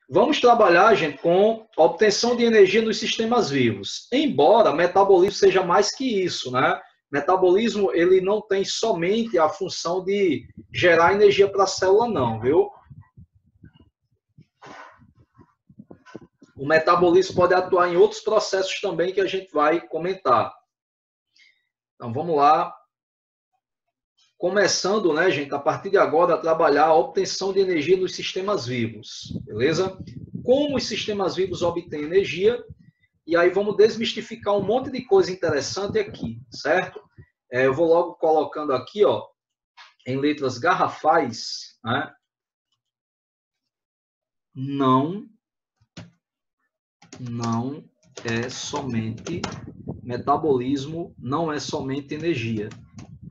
Vamos trabalhar, gente, com a obtenção de energia nos sistemas vivos. Embora metabolismo seja mais que isso, né? Metabolismo, ele não tem somente a função de gerar energia para a célula, não, viu? O metabolismo pode atuar em outros processos também que a gente vai comentar. Então, vamos lá. Começando, né, gente, a partir de agora, a trabalhar a obtenção de energia nos sistemas vivos, beleza? Como os sistemas vivos obtêm energia, e aí vamos desmistificar um monte de coisa interessante aqui, certo? Eu vou logo colocando aqui, ó, em letras garrafais, né? Não é somente metabolismo, não é somente energia,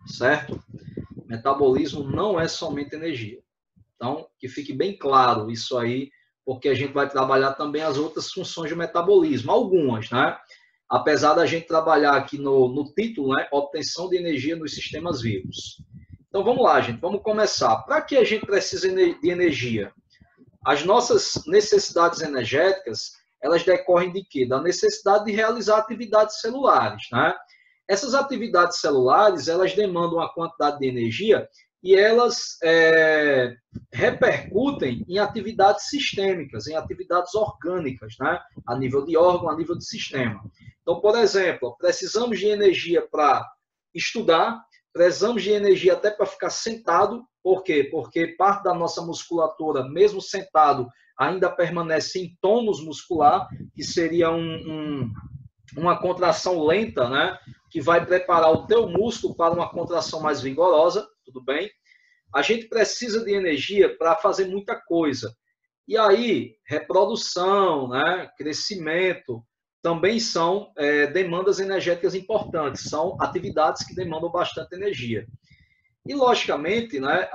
certo? Metabolismo não é somente energia. Então, que fique bem claro isso aí, porque a gente vai trabalhar também as outras funções do metabolismo, algumas, né? Apesar da gente trabalhar aqui no título, né? Obtenção de energia nos sistemas vivos. Então, vamos lá, gente, vamos começar. Para que a gente precisa de energia? As nossas necessidades energéticas, elas decorrem de quê? Da necessidade de realizar atividades celulares, né? Essas atividades celulares, elas demandam uma quantidade de energia e elas repercutem em atividades sistêmicas, em atividades orgânicas, né? A nível de órgão, a nível de sistema. Então, por exemplo, precisamos de energia para estudar, precisamos de energia até para ficar sentado. Por quê? Porque parte da nossa musculatura, mesmo sentado, ainda permanece em tônus muscular, que seria uma contração lenta, né? Que vai preparar o teu músculo para uma contração mais vigorosa, tudo bem? A gente precisa de energia para fazer muita coisa. E aí, reprodução, né? Crescimento, também são demandas energéticas importantes, são atividades que demandam bastante energia. E, logicamente, né,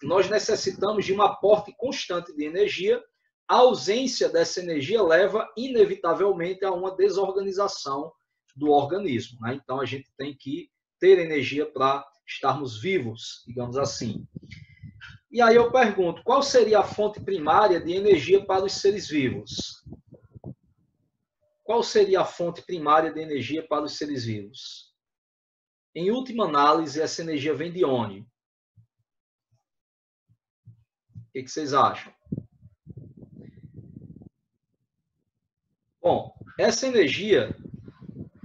nós necessitamos de um aporte constante de energia. A ausência dessa energia leva, inevitavelmente, a uma desorganização do organismo, né? Então, a gente tem que ter energia para estarmos vivos, digamos assim. E aí eu pergunto, qual seria a fonte primária de energia para os seres vivos? Qual seria a fonte primária de energia para os seres vivos? Em última análise, essa energia vem de onde? O que vocês acham? Bom, essa energia,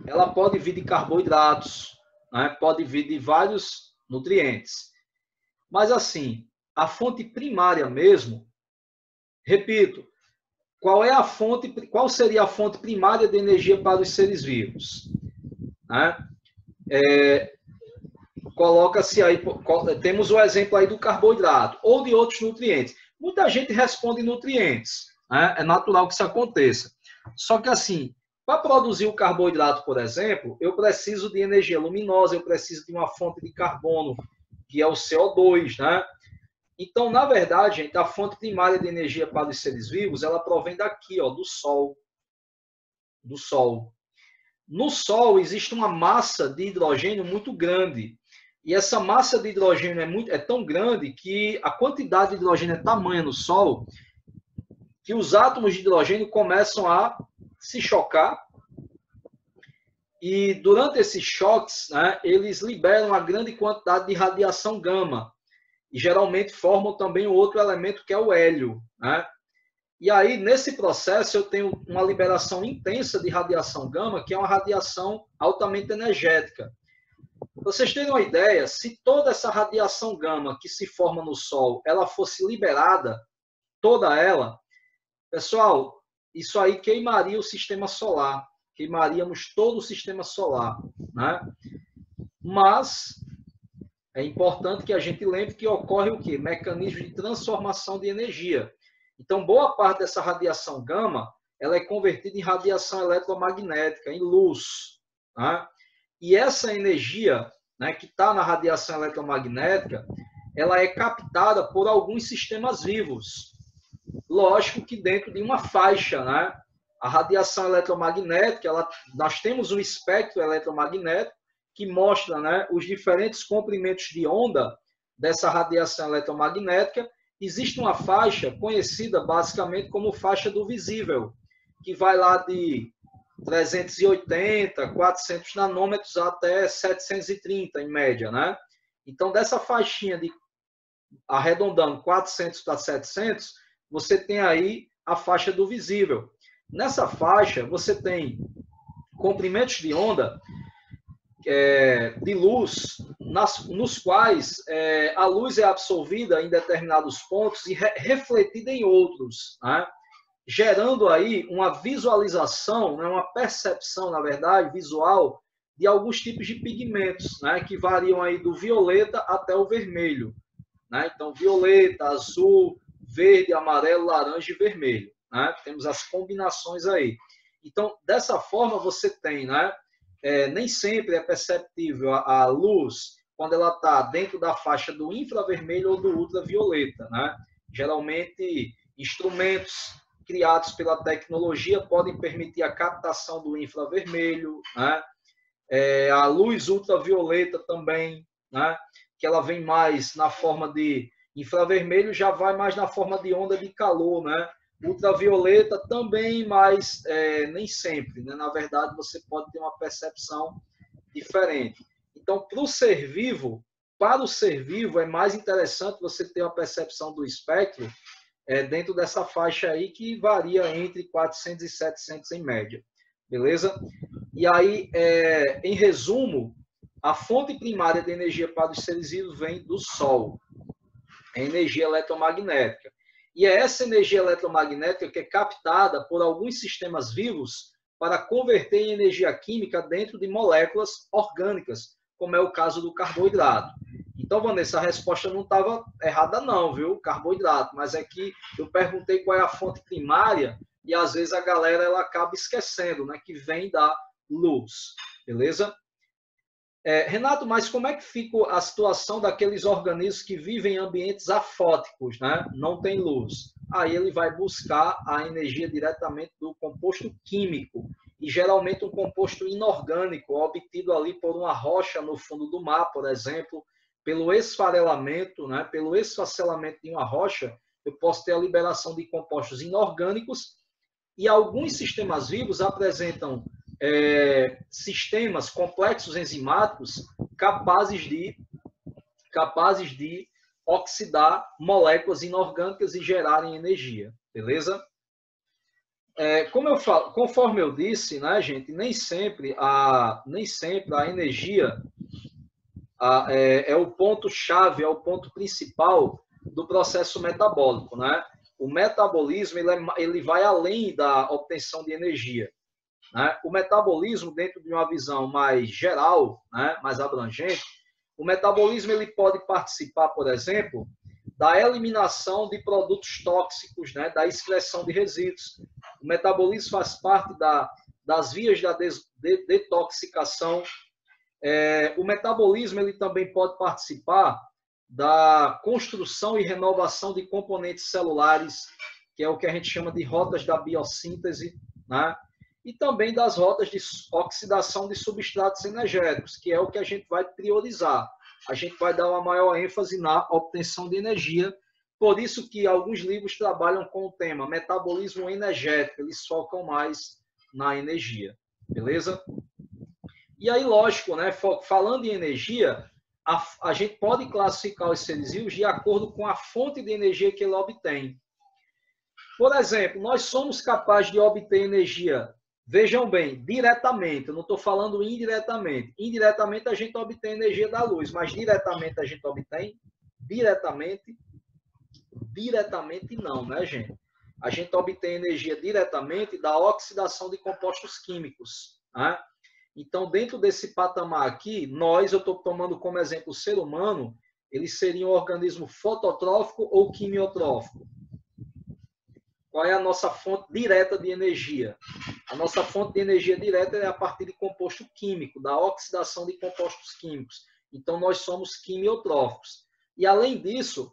ela pode vir de carboidratos, né? Pode vir de vários nutrientes. Mas assim, a fonte primária mesmo, repito, qual seria a fonte primária de energia para os seres vivos? Né? Coloca-se aí, temos o exemplo aí do carboidrato ou de outros nutrientes. Muita gente responde nutrientes, né? É natural que isso aconteça. Só que assim, para produzir o carboidrato, por exemplo, eu preciso de energia luminosa, eu preciso de uma fonte de carbono, que é o CO2, né? Então, na verdade, gente, a fonte primária de energia para os seres vivos, ela provém daqui, ó, do Sol. Do Sol. No Sol existe uma massa de hidrogênio muito grande. E essa massa de hidrogênio é tão grande que a quantidade de hidrogênio é tamanha no Sol que os átomos de hidrogênio começam a se chocar. E durante esses choques, né, eles liberam uma grande quantidade de radiação gama. E geralmente formam também um outro elemento que é o hélio, né? E aí, nesse processo, eu tenho uma liberação intensa de radiação gama, que é uma radiação altamente energética. Para vocês terem uma ideia, se toda essa radiação gama que se forma no Sol, ela fosse liberada, toda ela, pessoal, isso aí queimaria o sistema solar, queimaríamos todo o sistema solar, né? Mas é importante que a gente lembre que ocorre o quê? Mecanismo de transformação de energia. Então, boa parte dessa radiação gama, ela é convertida em radiação eletromagnética, em luz, né? E essa energia, né, que está na radiação eletromagnética, ela é captada por alguns sistemas vivos. Lógico que dentro de uma faixa, né? A radiação eletromagnética, nós temos um espectro eletromagnético que mostra, né, os diferentes comprimentos de onda dessa radiação eletromagnética, existe uma faixa conhecida basicamente como faixa do visível, que vai lá de 380, 400 nanômetros até 730 em média, né? Então, dessa faixinha de arredondando 400 para 700, você tem aí a faixa do visível. Nessa faixa, você tem comprimentos de onda de luz, nos quais a luz é absorvida em determinados pontos e refletida em outros, né? Gerando aí uma visualização, né? Uma percepção, na verdade, visual de alguns tipos de pigmentos, né? Que variam aí do violeta até o vermelho, né? Então, violeta, azul, verde, amarelo, laranja e vermelho, né? Temos as combinações aí. Então, dessa forma, você tem, né? Nem sempre é perceptível a luz quando ela está dentro da faixa do infravermelho ou do ultravioleta, né? Geralmente, instrumentos criados pela tecnologia podem permitir a captação do infravermelho, né? A luz ultravioleta também, né? Que ela vem mais na forma de infravermelho, já vai mais na forma de onda de calor, né? Ultravioleta também, mas nem sempre, né? Na verdade, você pode ter uma percepção diferente. Então, para o ser vivo é mais interessante você ter uma percepção do espectro dentro dessa faixa aí que varia entre 400 e 700 em média, beleza? E aí, em resumo, a fonte primária de energia para os seres vivos vem do Sol, a energia eletromagnética. E é essa energia eletromagnética que é captada por alguns sistemas vivos para converter em energia química dentro de moléculas orgânicas, como é o caso do carboidrato. Então, Vanessa, a resposta não estava errada não, viu? Carboidrato, mas é que eu perguntei qual é a fonte primária e às vezes a galera ela acaba esquecendo, né, que vem da luz, beleza? Renato, mas como é que fica a situação daqueles organismos que vivem em ambientes afóticos, né? Não tem luz? Aí ele vai buscar a energia diretamente do composto químico, e geralmente um composto inorgânico, obtido ali por uma rocha no fundo do mar, por exemplo, pelo esfarelamento, né? Pelo esfacelamento de uma rocha, eu posso ter a liberação de compostos inorgânicos, e alguns sistemas vivos apresentam sistemas complexos enzimáticos capazes de oxidar moléculas inorgânicas e gerarem energia, beleza? Conforme eu disse, né, gente, nem sempre a energia é o ponto-chave, é o ponto principal do processo metabólico, né? O metabolismo ele vai além da obtenção de energia. Né? O metabolismo, dentro de uma visão mais geral, né, mais abrangente, o metabolismo ele pode participar, por exemplo, da eliminação de produtos tóxicos, né, da excreção de resíduos. O metabolismo faz parte das vias da detoxicação. O metabolismo ele também pode participar da construção e renovação de componentes celulares, que é o que a gente chama de rotas da biossíntese, né? E também das rotas de oxidação de substratos energéticos, que é o que a gente vai priorizar. A gente vai dar uma maior ênfase na obtenção de energia, por isso que alguns livros trabalham com o tema metabolismo energético, eles focam mais na energia, beleza? E aí, lógico, né, falando em energia, a gente pode classificar os seres vivos de acordo com a fonte de energia que ele obtém. Por exemplo, nós somos capazes de obter energia, vejam bem, diretamente, eu não estou falando indiretamente. Indiretamente a gente obtém energia da luz, mas diretamente a gente obtém? Diretamente não, né, gente? A gente obtém energia diretamente da oxidação de compostos químicos, né? Então, dentro desse patamar aqui, eu estou tomando como exemplo o ser humano, ele seria um organismo fototrófico ou quimiotrófico? Qual é a nossa fonte direta de energia? A nossa fonte de energia direta é a partir de composto químico, da oxidação de compostos químicos. Então, nós somos quimiotróficos. E, além disso,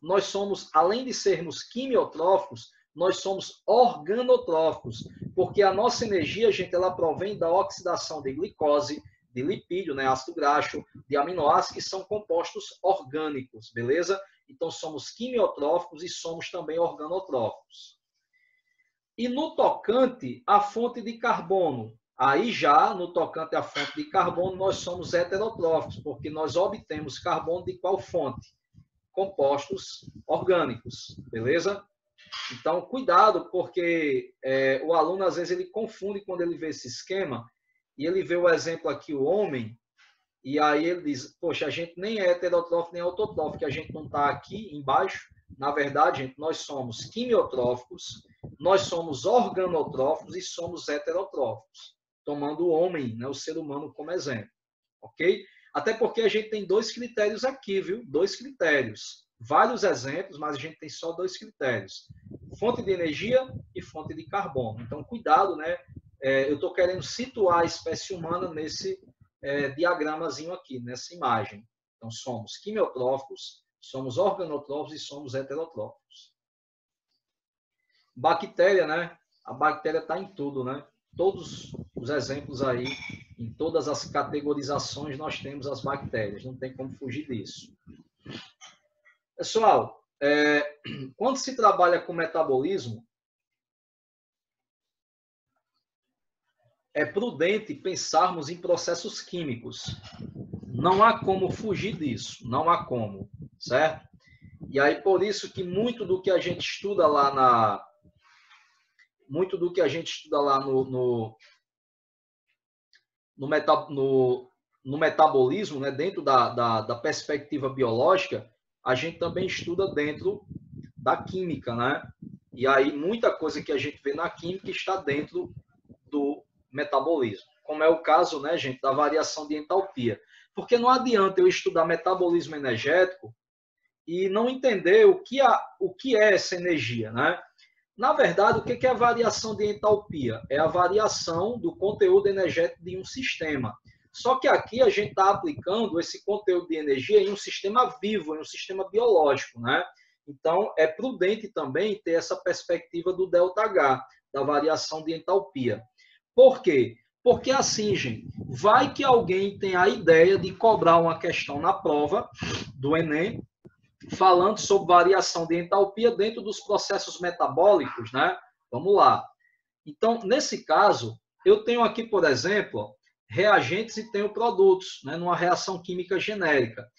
além de sermos quimiotróficos, nós somos organotróficos, porque a nossa energia, gente, ela provém da oxidação de glicose, de lipídio, né, ácido graxo, de aminoácidos, que são compostos orgânicos, beleza? Então, somos quimiotróficos e somos também organotróficos. E no tocante à fonte de carbono, aí já, no tocante à fonte de carbono, nós somos heterotróficos, porque nós obtemos carbono de qual fonte? Compostos orgânicos, beleza? Então, cuidado, porque o aluno, às vezes, ele confunde quando ele vê esse esquema, e ele vê o exemplo aqui, o homem, e aí ele diz, poxa, a gente nem é heterotrófico nem autotrófico, a gente não está aqui embaixo. Na verdade, gente, nós somos quimiotróficos, nós somos organotróficos e somos heterotróficos, tomando o homem, né, o ser humano, como exemplo. Ok? Até porque a gente tem dois critérios aqui, viu? Dois critérios. Vários exemplos, mas a gente tem só dois critérios. Fonte de energia e fonte de carbono. Então, cuidado, né? Eu estou querendo situar a espécie humana nesse diagramazinho aqui, nessa imagem. Então, somos quimiotróficos, somos organotróficos e somos heterotróficos. Bactéria, né? A bactéria está em tudo, né? Todos os exemplos aí, em todas as categorizações, nós temos as bactérias. Não tem como fugir disso. Pessoal, quando se trabalha com metabolismo, é prudente pensarmos em processos químicos. Não há como fugir disso, não há como, certo? E aí, por isso que muito do que a gente estuda lá no metabolismo, né, dentro da perspectiva biológica, a gente também estuda dentro da química, né? E aí muita coisa que a gente vê na química está dentro do metabolismo, como é o caso, né, gente, da variação de entalpia. Porque não adianta eu estudar metabolismo energético e não entender o que é essa energia, né? Na verdade, o que é a variação de entalpia? É a variação do conteúdo energético de um sistema. Só que aqui a gente está aplicando esse conteúdo de energia em um sistema vivo, em um sistema biológico, né? Então, é prudente também ter essa perspectiva do ΔH, da variação de entalpia. Por quê? Porque assim, gente, vai que alguém tem a ideia de cobrar uma questão na prova do Enem, falando sobre variação de entalpia dentro dos processos metabólicos, né? Vamos lá. Então, nesse caso, eu tenho aqui, por exemplo, reagentes e tenho produtos, né, numa reação química genérica.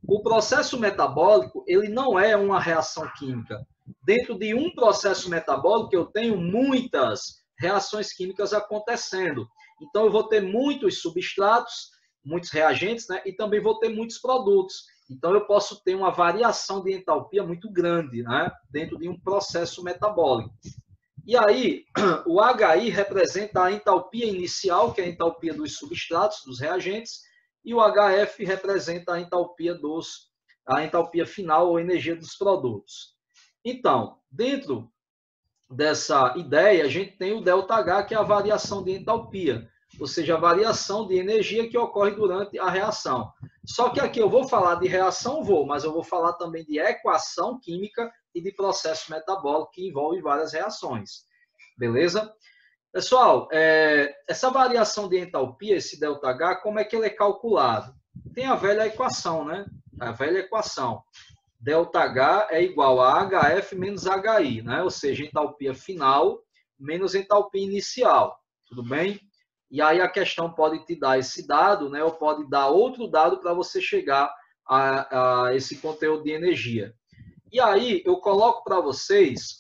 O processo metabólico, ele não é uma reação química. Dentro de um processo metabólico, eu tenho muitas reações químicas acontecendo. Então, eu vou ter muitos substratos, muitos reagentes, né, e também vou ter muitos produtos. Então, eu posso ter uma variação de entalpia muito grande, né, dentro de um processo metabólico. E aí, o HI representa a entalpia inicial, que é a entalpia dos substratos, dos reagentes, e o HF representa a entalpia final, ou energia dos produtos. Então, dentro dessa ideia, a gente tem o ΔH, que é a variação de entalpia, ou seja, a variação de energia que ocorre durante a reação. Só que aqui eu vou falar de reação, mas eu vou falar também de equação química e de processo metabólico, que envolve várias reações. Beleza? Pessoal, essa variação de entalpia, esse ΔH, como é que ele é calculado? Tem a velha equação, né? A velha equação. ΔH é igual a HF menos HI, né? Ou seja, entalpia final menos entalpia inicial. Tudo bem? E aí a questão pode te dar esse dado, né? Ou pode dar outro dado para você chegar a esse conteúdo de energia. E aí eu coloco para vocês,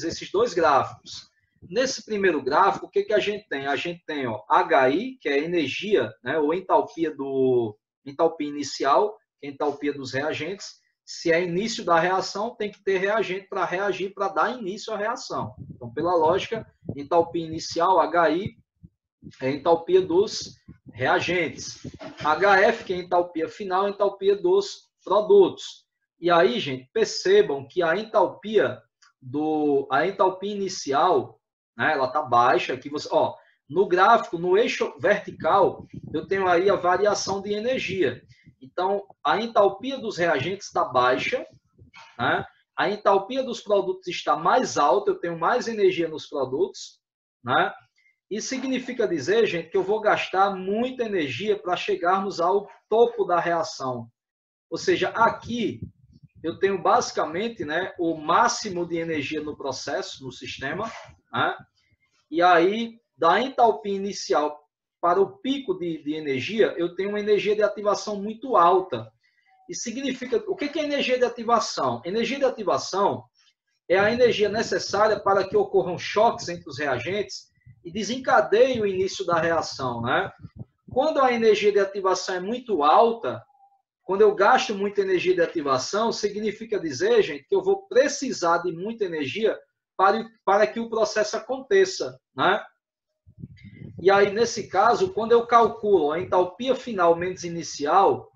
esses dois gráficos. Nesse primeiro gráfico, o que a gente tem? A gente tem HI, que é energia, né? Ou entalpia inicial, que é a entalpia dos reagentes. Se é início da reação, tem que ter reagente para reagir, para dar início à reação. Então, pela lógica, entalpia inicial, HI, é a entalpia dos reagentes. HF, que é a entalpia final, é a entalpia dos produtos. E aí, gente, percebam que a entalpia inicial, né, ela está baixa. Aqui no gráfico, no eixo vertical, eu tenho aí a variação de energia. Então, a entalpia dos reagentes está baixa, né? A entalpia dos produtos está mais alta, eu tenho mais energia nos produtos, né? Isso significa dizer, gente, que eu vou gastar muita energia para chegarmos ao topo da reação. Ou seja, aqui eu tenho basicamente, né, o máximo de energia no processo, no sistema, né? E aí, da entalpia inicial para o pico de energia, eu tenho uma energia de ativação muito alta. E significa, o que é energia de ativação? Energia de ativação é a energia necessária para que ocorram choques entre os reagentes e desencadeie o início da reação, né? Quando a energia de ativação é muito alta, quando eu gasto muita energia de ativação, significa dizer, gente, que eu vou precisar de muita energia para que o processo aconteça, né? E aí, nesse caso, quando eu calculo a entalpia final menos inicial,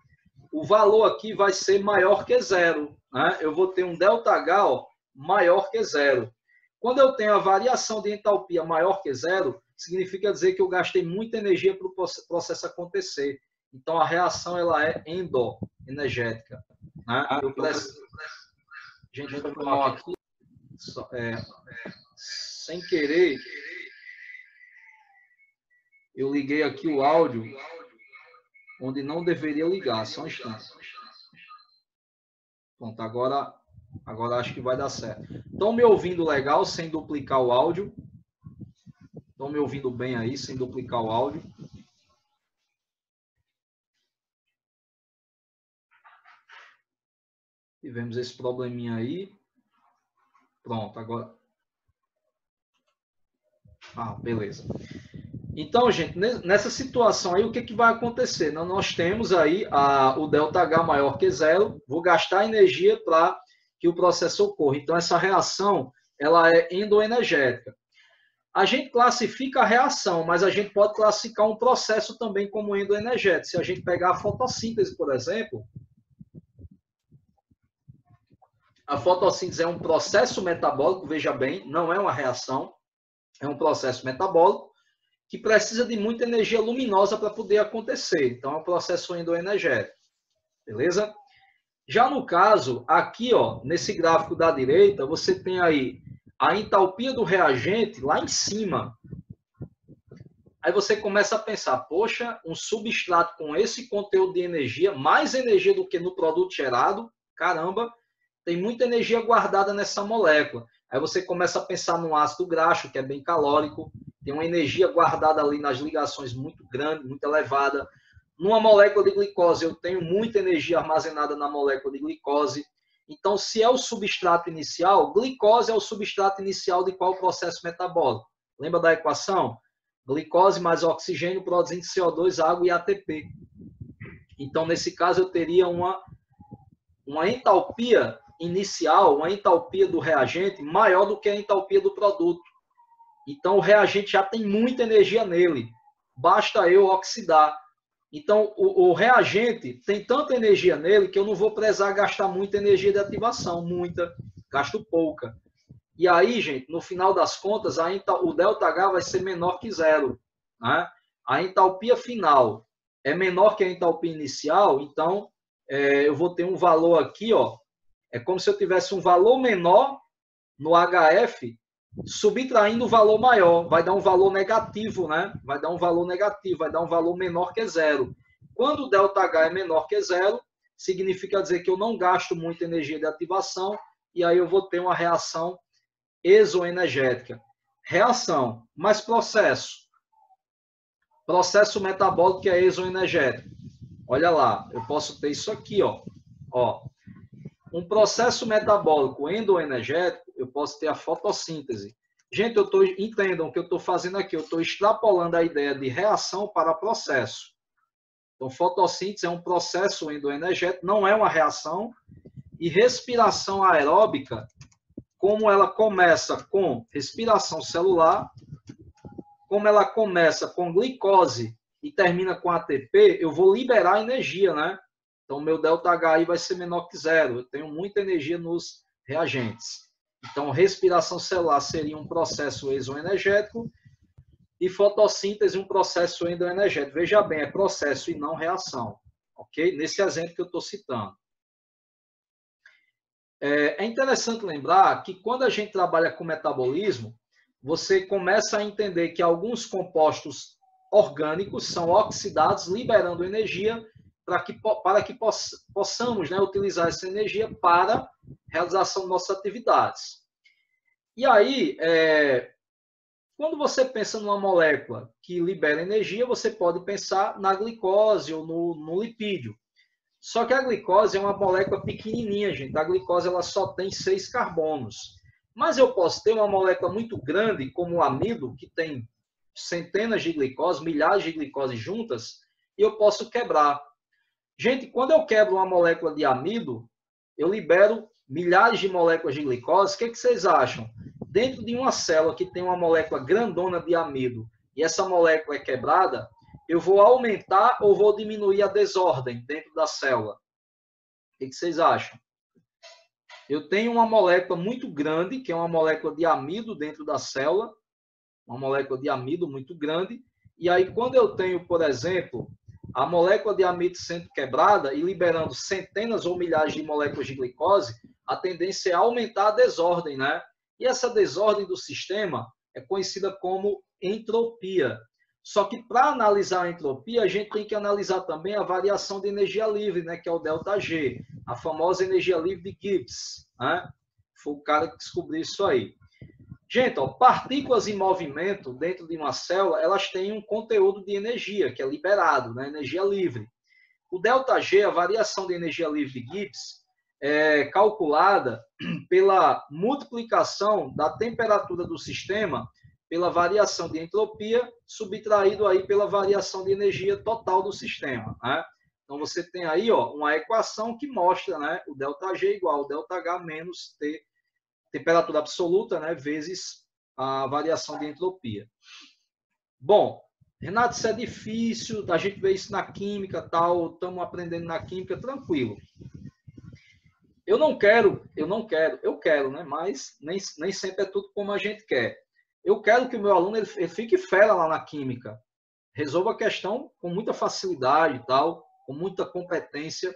o valor aqui vai ser maior que zero, né? Eu vou ter um ΔH, ó, maior que zero. Quando eu tenho a variação de entalpia maior que zero, significa dizer que eu gastei muita energia para o processo acontecer. Então, a reação ela é endoenergética. Né? Gente, foi mal aqui. Sem querer, eu liguei aqui o áudio onde não deveria ligar. Só um instante. Pronto, agora acho que vai dar certo. Estão me ouvindo legal, sem duplicar o áudio? Estão me ouvindo bem aí, sem duplicar o áudio? Tivemos esse probleminha aí. Pronto, agora... Ah, beleza. Então, gente, nessa situação aí, o que vai acontecer? Nós temos aí o ΔH maior que zero, vou gastar energia para que o processo ocorra. Então, essa reação, ela é endoenergética. A gente classifica a reação, mas a gente pode classificar um processo também como endoenergético. Se a gente pegar a fotossíntese, por exemplo, a fotossíntese é um processo metabólico, veja bem, não é uma reação, é um processo metabólico que precisa de muita energia luminosa para poder acontecer. Então, é um processo endoenergético. Beleza? Já no caso, aqui, ó, nesse gráfico da direita, você tem aí a entalpia do reagente lá em cima. Aí você começa a pensar, poxa, um substrato com esse conteúdo de energia, mais energia do que no produto gerado, caramba, tem muita energia guardada nessa molécula. Aí você começa a pensar no ácido graxo, que é bem calórico, tem uma energia guardada ali nas ligações muito grande, muito elevada. Numa molécula de glicose, eu tenho muita energia armazenada na molécula de glicose. Então, se é o substrato inicial, glicose é o substrato inicial de qual processo metabólico? Lembra da equação? Glicose mais oxigênio produzindo CO2, água e ATP. Então, nesse caso, eu teria uma entalpia inicial, uma entalpia do reagente maior do que a entalpia do produto. Então, o reagente já tem muita energia nele. Basta eu oxidar. Então, o reagente tem tanta energia nele que eu não vou precisar gastar muita energia de ativação. Muita. Gasto pouca. E aí, gente, no final das contas, o ΔH vai ser menor que zero. Né? A entalpia final é menor que a entalpia inicial, então eu vou ter um valor aqui, ó. É como se eu tivesse um valor menor no HF, subtraindo o valor maior. Vai dar um valor negativo, né? Vai dar um valor negativo, vai dar um valor menor que zero. Quando o ΔH é menor que zero, significa dizer que eu não gasto muita energia de ativação, e aí eu vou ter uma reação exoenergética. Reação, mais processo. Processo metabólico que é exoenergético. Olha lá, eu posso ter isso aqui, ó. Um processo metabólico endoenergético, eu posso ter a fotossíntese. Gente, entendam o que eu estou fazendo aqui. Eu estou extrapolando a ideia de reação para processo. Então, fotossíntese é um processo endoenergético, não é uma reação. E respiração aeróbica, como ela começa com respiração celular, como ela começa com glicose e termina com ATP, eu vou liberar energia, né? Então, o meu ΔH aí vai ser menor que zero. Eu tenho muita energia nos reagentes. Então, respiração celular seria um processo exoenergético e fotossíntese um processo endoenergético. Veja bem, é processo e não reação. Ok? Nesse exemplo que eu estou citando. É interessante lembrar que quando a gente trabalha com metabolismo, você começa a entender que alguns compostos orgânicos são oxidados, liberando energia, para que possamos, né, utilizar essa energia para a realização de nossas atividades. E aí, quando você pensa numa molécula que libera energia, você pode pensar na glicose ou no lipídio. Só que a glicose é uma molécula pequenininha, gente. A glicose ela só tem 6 carbonos. Mas eu posso ter uma molécula muito grande, como o amido, que tem centenas de glicose, milhares de glicose juntas, e eu posso quebrar. Gente, quando eu quebro uma molécula de amido, eu libero milhares de moléculas de glicose. O que vocês acham? Dentro de uma célula que tem uma molécula grandona de amido e essa molécula é quebrada, eu vou aumentar ou vou diminuir a desordem dentro da célula? O que vocês acham? Eu tenho uma molécula muito grande, que é uma molécula de amido dentro da célula, uma molécula de amido muito grande, e aí quando eu tenho, por exemplo, a molécula de amido sendo quebrada e liberando centenas ou milhares de moléculas de glicose, a tendência é aumentar a desordem, né? E essa desordem do sistema é conhecida como entropia. Só que para analisar a entropia, a gente tem que analisar também a variação de energia livre, né, que é o ΔG, a famosa energia livre de Gibbs, né? Foi o cara que descobriu isso aí. Gente, ó, partículas em movimento dentro de uma célula, elas têm um conteúdo de energia, que é liberado, né, energia livre. O ΔG, a variação de energia livre de Gibbs, é calculada pela multiplicação da temperatura do sistema pela variação de entropia, subtraído aí pela variação de energia total do sistema, né? Então, você tem aí, ó, uma equação que mostra, né, o ΔG igual ao ΔH menos T, temperatura absoluta, né, vezes a variação de entropia. Bom, Renato, isso é difícil, a gente vê isso na química, tal, estamos aprendendo na química, tranquilo. Eu quero, né, mas nem sempre é tudo como a gente quer. Eu quero que o meu aluno ele fique fera lá na química, resolva a questão com muita facilidade e tal, com muita competência,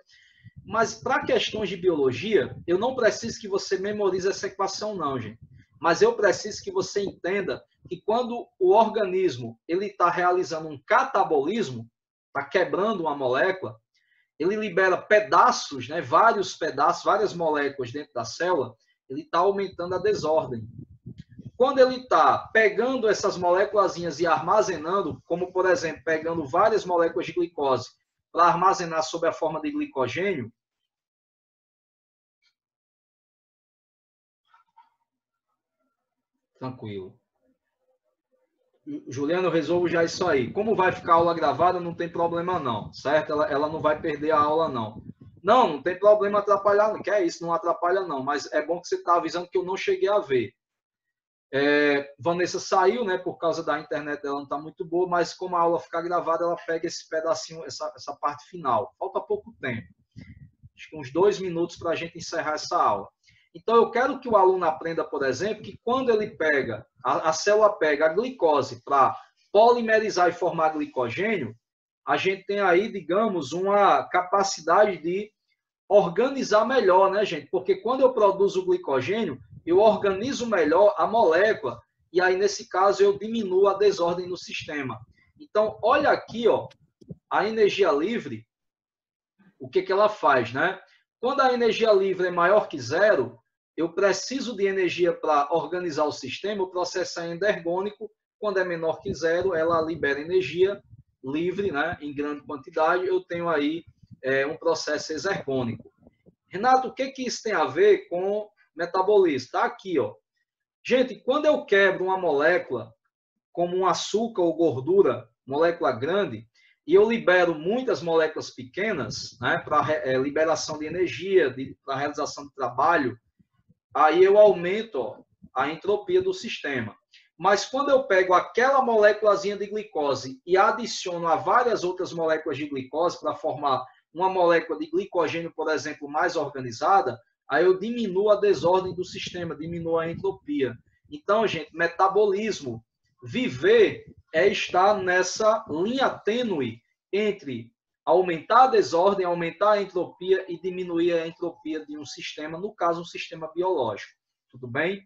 mas para questões de biologia, eu não preciso que você memorize essa equação não, gente. Mas eu preciso que você entenda que quando o organismo ele está realizando um catabolismo, está quebrando uma molécula, ele libera pedaços, né, vários pedaços, várias moléculas dentro da célula, ele está aumentando a desordem. Quando ele está pegando essas moléculazinhas e armazenando, como, por exemplo, pegando várias moléculas de glicose para armazenar sob a forma de glicogênio, tranquilo. Juliano, eu resolvo já isso aí. Como vai ficar a aula gravada, não tem problema não, certo? Ela não vai perder a aula não. Não tem problema atrapalhar, não. Que é isso, não atrapalha não, mas é bom que você está avisando que eu não cheguei a ver. Vanessa saiu, né, por causa da internet dela não está muito boa, mas como a aula ficar gravada, ela pega esse pedacinho, essa parte final. Falta pouco tempo. Acho que uns 2 minutos para a gente encerrar essa aula. Então, eu quero que o aluno aprenda, por exemplo, que quando ele pega, a célula pega a glicose para polimerizar e formar glicogênio, a gente tem aí, digamos, uma capacidade de organizar melhor, né, gente? Porque quando eu produzo o glicogênio, eu organizo melhor a molécula e aí, nesse caso, eu diminuo a desordem no sistema. Então, olha aqui, ó, a energia livre, o que ela faz, né? Quando a energia livre é maior que zero, eu preciso de energia para organizar o sistema, o processo é endergônico. Quando é menor que zero, ela libera energia livre, né, em grande quantidade. Eu tenho aí um processo exergônico. Renato, o que isso tem a ver com metabolismo? Está aqui, ó. Gente, quando eu quebro uma molécula, como um açúcar ou gordura, molécula grande, e eu libero muitas moléculas pequenas, né, para liberação de energia, para realização de trabalho, aí eu aumento, ó, a entropia do sistema. Mas quando eu pego aquela moléculazinha de glicose e adiciono a várias outras moléculas de glicose para formar uma molécula de glicogênio, por exemplo, mais organizada, aí eu diminuo a desordem do sistema, diminuo a entropia. Então, gente, metabolismo, viver é estar nessa linha tênue entre aumentar a desordem, aumentar a entropia e diminuir a entropia de um sistema, no caso, um sistema biológico. Tudo bem?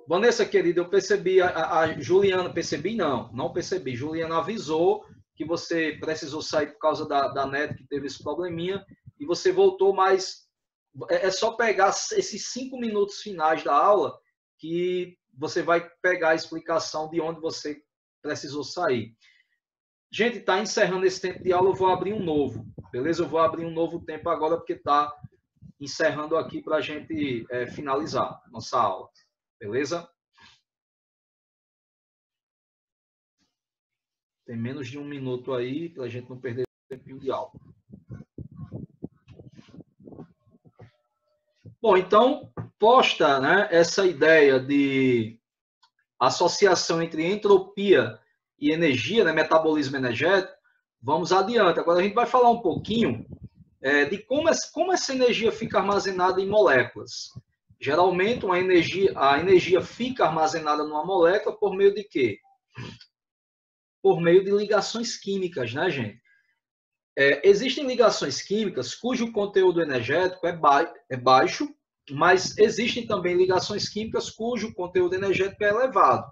Vanessa, querida, eu percebi, a Juliana, percebi? Não percebi. Juliana avisou que você precisou sair por causa da net, que teve esse probleminha, e você voltou, mas é só pegar esses 5 minutos finais da aula que você vai pegar a explicação de onde você precisou sair. Gente, está encerrando esse tempo de aula, eu vou abrir um novo, beleza? Eu vou abrir um novo tempo agora, porque está encerrando aqui para a gente finalizar nossa aula, beleza? Tem menos de 1 minuto aí, para a gente não perder tempo de aula. Bom, então, posta, né, essa ideia de associação entre entropia e energia, né, metabolismo energético, vamos adiante. Agora a gente vai falar um pouquinho de como essa energia fica armazenada em moléculas. Geralmente, a energia fica armazenada numa molécula por meio de quê? Por meio de ligações químicas, né, gente? Existem ligações químicas cujo conteúdo energético é baixo, mas existem também ligações químicas cujo conteúdo energético é elevado.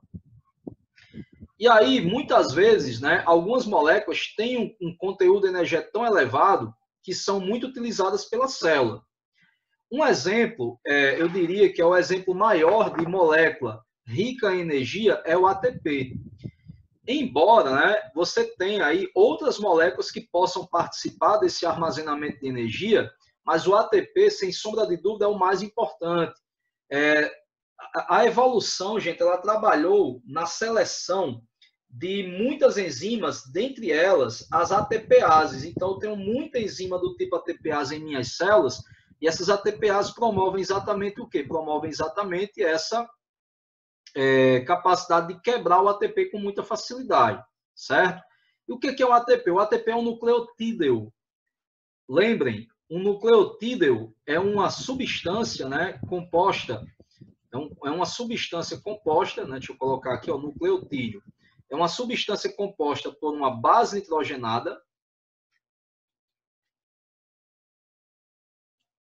E aí, muitas vezes, né, algumas moléculas têm um conteúdo energético tão elevado que são muito utilizadas pela célula. Um exemplo, eu diria que é o exemplo maior de molécula rica em energia, é o ATP. Embora, né, você tenha aí outras moléculas que possam participar desse armazenamento de energia, mas o ATP, sem sombra de dúvida, é o mais importante. A evolução, gente, ela trabalhou na seleção de muitas enzimas, dentre elas as ATPases. Então, eu tenho muita enzima do tipo ATPase em minhas células, e essas ATPases promovem exatamente o quê? Promovem exatamente essa capacidade de quebrar o ATP com muita facilidade, certo? E o que é o ATP? O ATP é um nucleotídeo. Lembrem, um nucleotídeo é uma substância, né, composta, é uma substância composta, né, deixa eu colocar aqui, ó, nucleotídeo. É uma substância composta por uma base nitrogenada,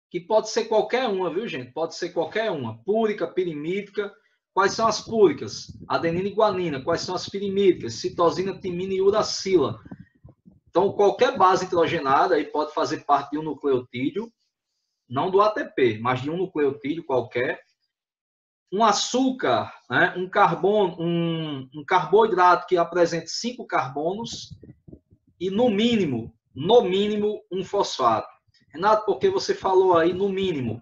que pode ser qualquer uma, viu, gente? Pode ser qualquer uma. Púrica, pirimídica. Quais são as púricas? Adenina e guanina. Quais são as pirimídicas? Citosina, timina e uracila. Então, qualquer base nitrogenada aí pode fazer parte de um nucleotídeo, não do ATP, mas de um nucleotídeo qualquer. Um açúcar, né? um carboidrato que apresente 5 carbonos e, no mínimo, um fosfato. Renato, por que você falou aí no mínimo?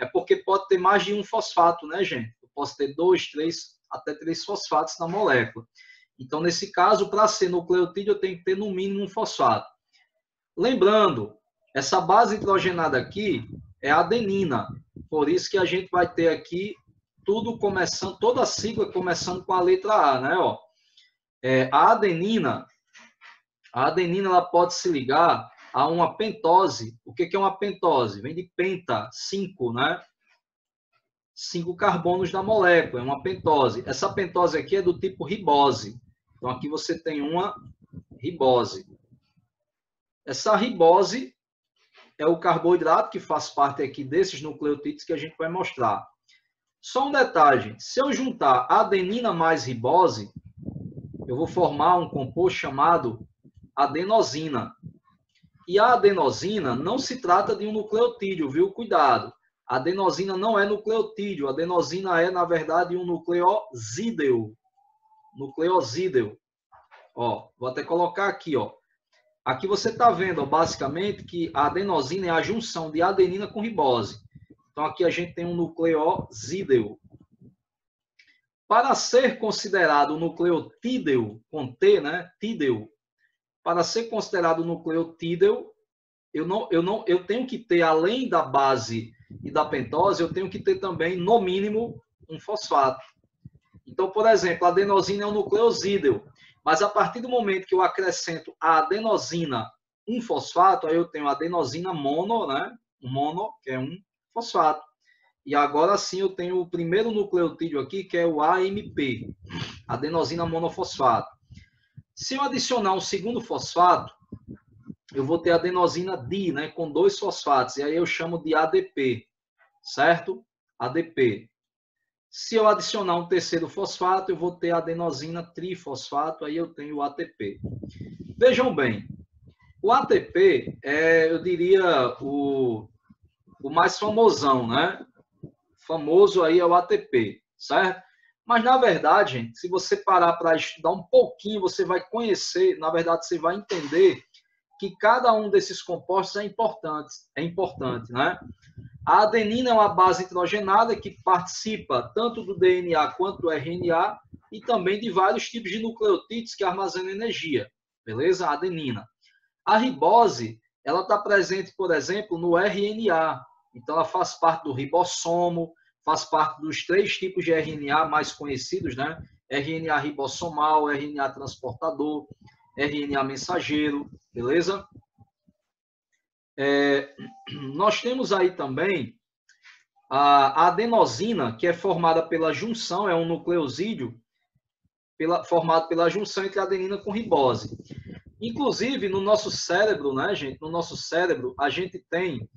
É porque pode ter mais de um fosfato, né, gente? Eu posso ter 2, 3, até 3 fosfatos na molécula. Então, nesse caso, para ser nucleotídeo, eu tenho que ter no mínimo um fosfato. Lembrando, essa base hidrogenada aqui é a adenina. Por isso que a gente vai ter aqui tudo começando, toda a sigla começando com a letra A, né? Ó, a adenina ela pode se ligar a uma pentose. O que é uma pentose? Vem de penta, 5, né? 5 carbonos da molécula, é uma pentose. Essa pentose aqui é do tipo ribose. Então, aqui você tem uma ribose. Essa ribose é o carboidrato que faz parte aqui desses nucleotídeos que a gente vai mostrar. Só um detalhe, se eu juntar adenina mais ribose, eu vou formar um composto chamado adenosina. E a adenosina não se trata de um nucleotídeo, viu? Cuidado. A adenosina não é nucleotídeo. A adenosina é, na verdade, um nucleosídeo. Nucleosídeo. Ó, vou até colocar aqui, ó. Aqui você está vendo, ó, basicamente, que a adenosina é a junção de adenina com ribose. Então, aqui a gente tem um nucleosídeo. Para ser considerado nucleotídeo, com T, né? Tídeo. Para ser considerado nucleotídeo, eu tenho que ter, além da base e da pentose, eu tenho que ter também, no mínimo, um fosfato. Então, por exemplo, a adenosina é um nucleosídeo, mas a partir do momento que eu acrescento a adenosina um fosfato, aí eu tenho a adenosina mono, né? Mono, que é um fosfato. E agora sim eu tenho o primeiro nucleotídeo aqui, que é o AMP, adenosina monofosfato. Se eu adicionar um segundo fosfato, eu vou ter adenosina di, né, com 2 fosfatos, e aí eu chamo de ADP, certo? ADP. Se eu adicionar um terceiro fosfato, eu vou ter adenosina trifosfato, aí eu tenho o ATP. Vejam bem, o ATP é, eu diria, o mais famosão, né? Famoso aí é o ATP, certo? Mas, na verdade, gente, se você parar para estudar um pouquinho, você vai conhecer, na verdade, você vai entender que cada um desses compostos é importante, né? A adenina é uma base nitrogenada que participa tanto do DNA quanto do RNA e também de vários tipos de nucleotídeos que armazenam energia, beleza? A adenina. A ribose, ela está presente, por exemplo, no RNA. Então, ela faz parte do ribossomo, faz parte dos 3 tipos de RNA mais conhecidos, né? RNA ribossomal, RNA transportador, RNA mensageiro, beleza? Nós temos aí também a adenosina, que é formada pela junção, é um nucleosídeo formado pela junção entre adenina com ribose. Inclusive, no nosso cérebro, né, gente? No nosso cérebro, a gente tem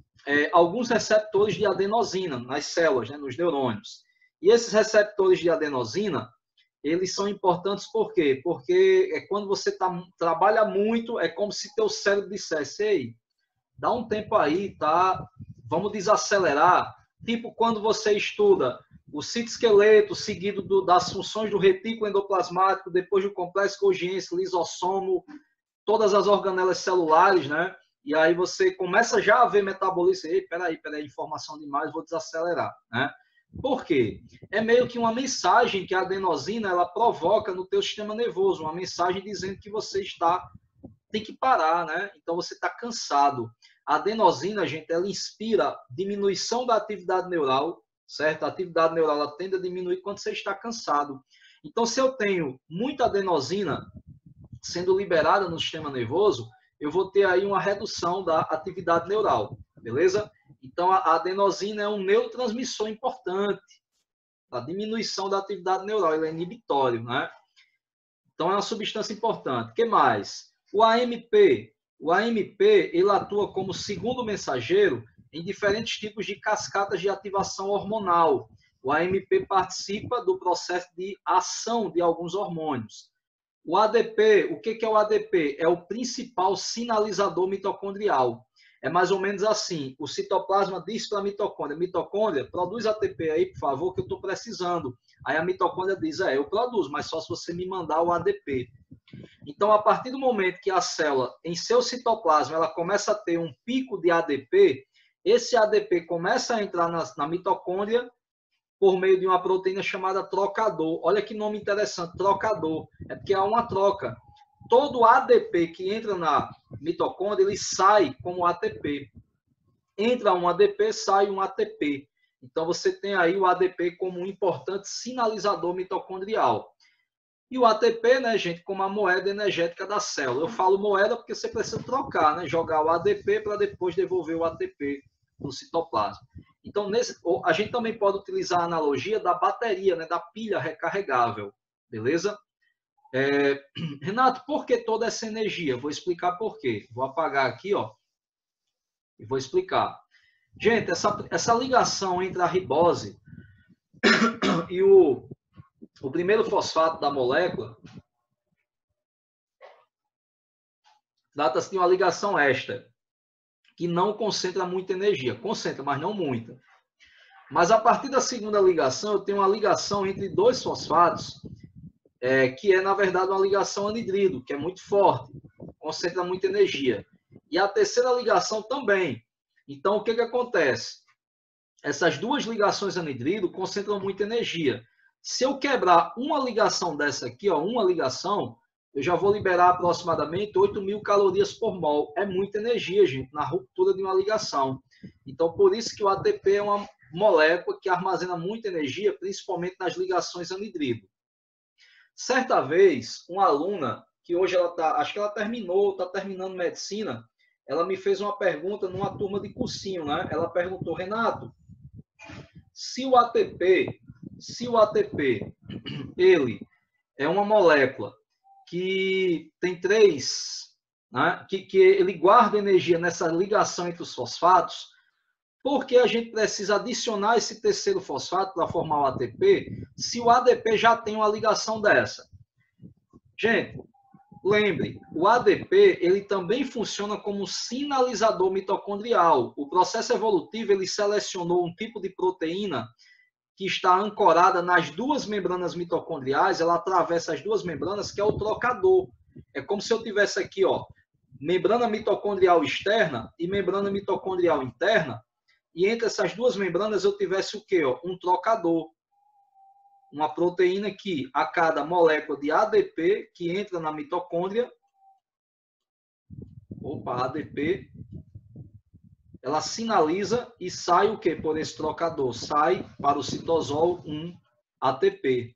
alguns receptores de adenosina nas células, né, nos neurônios. E esses receptores de adenosina, eles são importantes por quê? Porque quando você trabalha muito, é como se teu cérebro dissesse, ei, dá um tempo aí, tá? Vamos desacelerar. Tipo quando você estuda o citoesqueleto seguido das funções do retículo endoplasmático, depois do complexo Golgiense, lisossomo, todas as organelas celulares, né? E aí você começa já a ver metabolismo. Ei, peraí, informação demais, vou desacelerar, né? Por quê? É meio que uma mensagem que a adenosina ela provoca no teu sistema nervoso, uma mensagem dizendo que você tem que parar, né? Então você está cansado. A adenosina, gente, ela inspira diminuição da atividade neural, certo? A atividade neural ela tende a diminuir quando você está cansado. Então, se eu tenho muita adenosina sendo liberada no sistema nervoso, eu vou ter aí uma redução da atividade neural, beleza? Então, a adenosina é um neurotransmissor importante da diminuição da atividade neural, ele é inibitório, né? Então, é uma substância importante. O que mais? O AMP. O AMP, ele atua como segundo mensageiro em diferentes tipos de cascatas de ativação hormonal. O AMP participa do processo de ação de alguns hormônios. O ADP, o que é o ADP? É o principal sinalizador mitocondrial. É mais ou menos assim, o citoplasma diz para a mitocôndria, produz ATP aí, por favor, que eu estou precisando. Aí a mitocôndria diz, eu produzo, mas só se você me mandar o ADP. Então, a partir do momento que a célula, em seu citoplasma, ela começa a ter um pico de ADP, esse ADP começa a entrar na mitocôndria por meio de uma proteína chamada trocador. Olha que nome interessante, trocador. É porque há uma troca. Todo ADP que entra na mitocôndria, ele sai como ATP. Entra um ADP, sai um ATP. Então, você tem aí o ADP como um importante sinalizador mitocondrial. E o ATP, né, gente, como a moeda energética da célula. Eu falo moeda porque você precisa trocar, né? Jogar o ADP para depois devolver o ATP no citoplasma. Então, a gente também pode utilizar a analogia da bateria, né, da pilha recarregável, beleza? Renato, por que toda essa energia? Vou explicar por quê. Vou apagar aqui, ó, e vou explicar. Gente, essa ligação entre a ribose e o primeiro fosfato da molécula trata-se de uma ligação éster, que não concentra muita energia. Concentra, mas não muita. Mas a partir da segunda ligação, eu tenho uma ligação entre 2 fosfatos, que é, na verdade, uma ligação anidrido, que é muito forte, concentra muita energia. E a terceira ligação também. Então, o que acontece? Essas 2 ligações anidrido concentram muita energia. Se eu quebrar uma ligação dessa aqui, ó, uma ligação, eu já vou liberar aproximadamente 8.000 calorias por mol. É muita energia, gente, na ruptura de uma ligação. Então, por isso que o ATP é uma molécula que armazena muita energia, principalmente nas ligações anidrido. Certa vez, uma aluna, que hoje acho que ela está terminando medicina, ela me fez uma pergunta numa turma de cursinho, né? Ela perguntou, Renato, se o ATP, ele é uma molécula que tem 3, né, que ele guarda energia nessa ligação entre os fosfatos, porque a gente precisa adicionar esse terceiro fosfato para formar o ATP, se o ADP já tem uma ligação dessa? Gente, Lembre, o ADP ele também funciona como sinalizador mitocondrial. O processo evolutivo ele selecionou um tipo de proteína que está ancorada nas duas membranas mitocondriais, ela atravessa as duas membranas, que é o trocador. É como se eu tivesse aqui, ó, membrana mitocondrial externa e membrana mitocondrial interna, e entre essas duas membranas eu tivesse o quê? Ó? Um trocador. Uma proteína que, a cada molécula de ADP que entra na mitocôndria, ADP, ela sinaliza e sai o que por esse trocador? Sai para o citosol 1 ATP.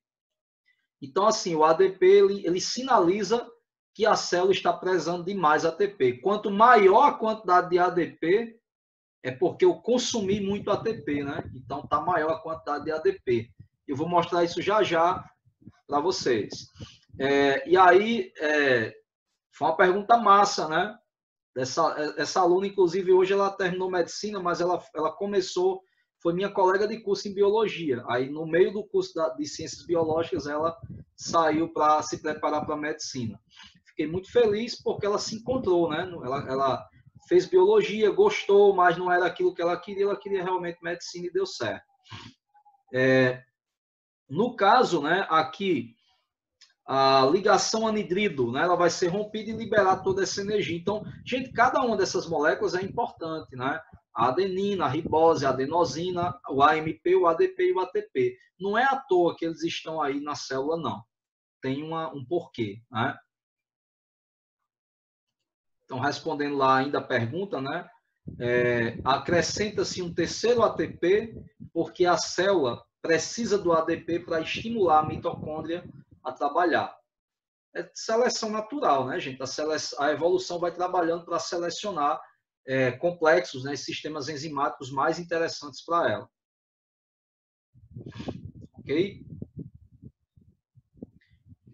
Então, assim, o ADP ele sinaliza que a célula está precisando de mais ATP. Quanto maior a quantidade de ADP, é porque eu consumi muito ATP, né? Então, está maior a quantidade de ADP. Eu vou mostrar isso já já para vocês. E aí, foi uma pergunta massa, né? Essa aluna, inclusive, hoje ela terminou medicina, mas ela começou, foi minha colega de curso em biologia. Aí, no meio do curso de ciências biológicas, ela saiu para se preparar para medicina. Fiquei muito feliz porque ela se encontrou, né? Ela fez biologia, gostou, mas não era aquilo que ela queria realmente medicina e deu certo. No caso, né, aqui, a ligação anidrido, né, ela vai ser rompida e liberar toda essa energia. Então, gente, cada uma dessas moléculas é importante, né? A adenina, a ribose, a adenosina, o AMP, o ADP e o ATP. Não é à toa que eles estão aí na célula, não. Tem um porquê, né? Então, respondendo lá ainda a pergunta, né? Acrescenta-se um terceiro ATP porque a célula precisa do ADP para estimular a mitocôndria a trabalhar. É seleção natural, né, gente? A evolução vai trabalhando para selecionar complexos, né, sistemas enzimáticos mais interessantes para ela. Ok?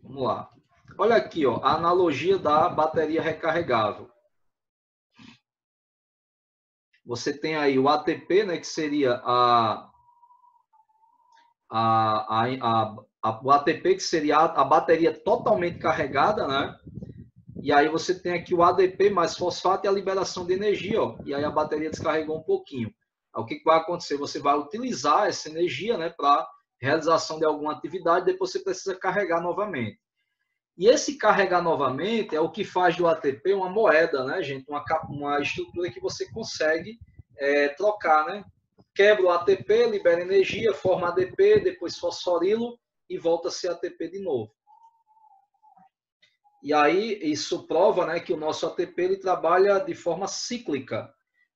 Vamos lá. Olha aqui, ó, a analogia da bateria recarregável. Você tem aí o ATP, né, que seria o ATP, que seria a bateria totalmente carregada, né? E aí você tem aqui o ADP mais fosfato e a liberação de energia, ó. E aí a bateria descarregou um pouquinho. Aí, o que vai acontecer? Você vai utilizar essa energia, né, para realização de alguma atividade, depois você precisa carregar novamente. E esse carregar novamente é o que faz do ATP uma moeda, né, gente? Uma estrutura que você consegue trocar, né? Quebra o ATP, libera energia, forma ADP, depois fosforilo e volta a ser ATP de novo. E aí isso prova, né, que o nosso ATP ele trabalha de forma cíclica.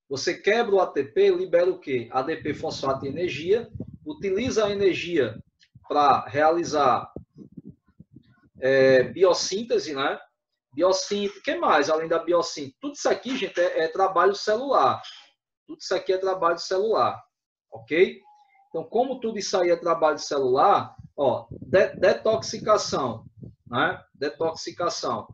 Você quebra o ATP, libera o quê? ADP, fosfato e energia, utiliza a energia para realizar biossíntese, né? Biossíntese, o que mais além da biossíntese? Tudo isso aqui, gente, é trabalho celular. Tudo isso aqui é trabalho celular, ok? Então, como tudo isso aí é trabalho celular, ó, detoxicação, né? Detoxicação.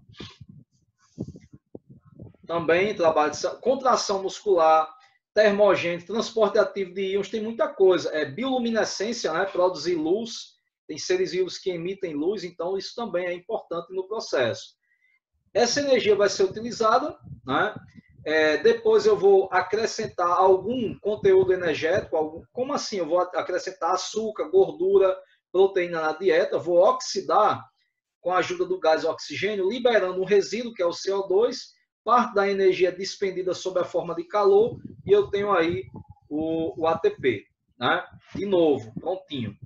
Também trabalho de contração muscular, termogênese, transporte ativo de íons, tem muita coisa. Bioluminescência, né? Produzir luz, tem seres vivos que emitem luz, então isso também é importante no processo. Essa energia vai ser utilizada, né? Depois eu vou acrescentar algum conteúdo energético. Como assim? Eu vou acrescentar açúcar, gordura, proteína na dieta, vou oxidar com a ajuda do gás oxigênio, liberando um resíduo, que é o CO2, parte da energia despendida sob a forma de calor, e eu tenho aí o ATP, né? De novo, prontinho.